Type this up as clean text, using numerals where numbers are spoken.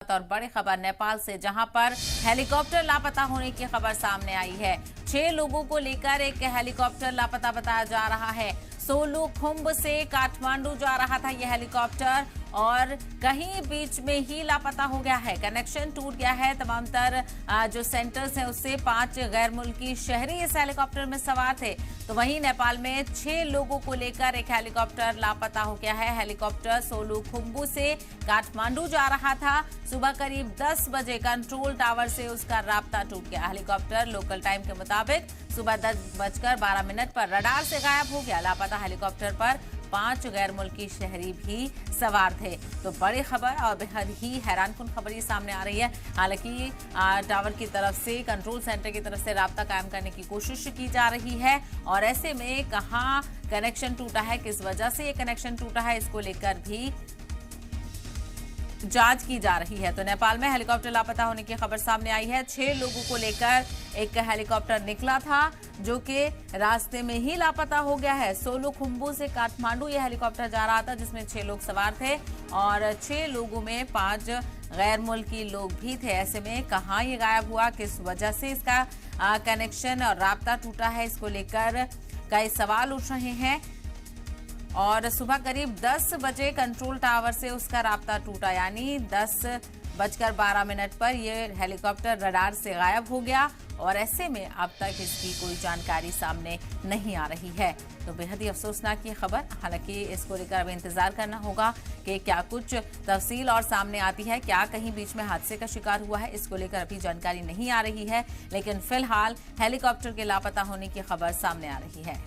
और बड़ी खबर नेपाल से, जहां पर हेलीकॉप्टर लापता होने की खबर सामने आई है। 6 लोगों को लेकर एक हेलीकॉप्टर लापता बताया जा रहा है। सोलुखुम्बु से काठमांडू जा रहा था यह हेलीकॉप्टर और कहीं बीच में ही लापता हो गया है। कनेक्शन टूट गया है। तमाम तर जो सेंटर्स हैं उससे 5 गैर मुल्की शहरी इस हेलीकॉप्टर में सवार थे। तो वहीं नेपाल में 6 लोगों को लेकर एक हेलीकॉप्टर लापता हो गया है। हेलीकॉप्टर सोलुखुम्बु से काठमांडू जा रहा था। सुबह करीब 10 बजे कंट्रोल टावर से उसका राब्ता टूट गया। हेलीकॉप्टर लोकल टाइम के मुताबिक सुबह 10:12 पर रडार से गायब हो गया। लापता हेलीकॉप्टर पर 5 गैर मुल्की शहरी भी सवार थे। तो बड़ी खबर और बेहद ही हैरानकुन खबर ये सामने आ रही है। हालांकि टावर की तरफ से, कंट्रोल सेंटर की तरफ से राब्ता कायम करने की कोशिश की जा रही है और ऐसे में कहां कनेक्शन टूटा है, किस वजह से ये कनेक्शन टूटा है, इसको लेकर भी जांच की जा रही है। तो नेपाल में हेलीकॉप्टर लापता होने की खबर सामने आई है। 6 लोगों को लेकर एक हेलीकॉप्टर निकला था जो कि रास्ते में ही लापता हो गया है। सोलुखुम्बु से काठमांडू यह हेलीकॉप्टर जा रहा था जिसमें 6 लोग सवार थे और 6 लोगों में 5 गैर मुल्की लोग भी थे। ऐसे में कहां ये गायब हुआ, किस वजह से इसका कनेक्शन और राब्ता टूटा है, इसको लेकर कई सवाल उठ रहे हैं। और सुबह करीब 10 बजे कंट्रोल टावर से उसका राब्ता टूटा, यानी 10:12 पर यह हेलीकॉप्टर रडार से गायब हो गया और ऐसे में अब तक इसकी कोई जानकारी सामने नहीं आ रही है। तो बेहद ही अफसोसनाक ये खबर। हालांकि इसको लेकर अब इंतजार करना होगा कि क्या कुछ तफसील और सामने आती है, क्या कहीं बीच में हादसे का शिकार हुआ है, इसको लेकर अभी जानकारी नहीं आ रही है। लेकिन फिलहाल हेलीकॉप्टर के लापता होने की खबर सामने आ रही है।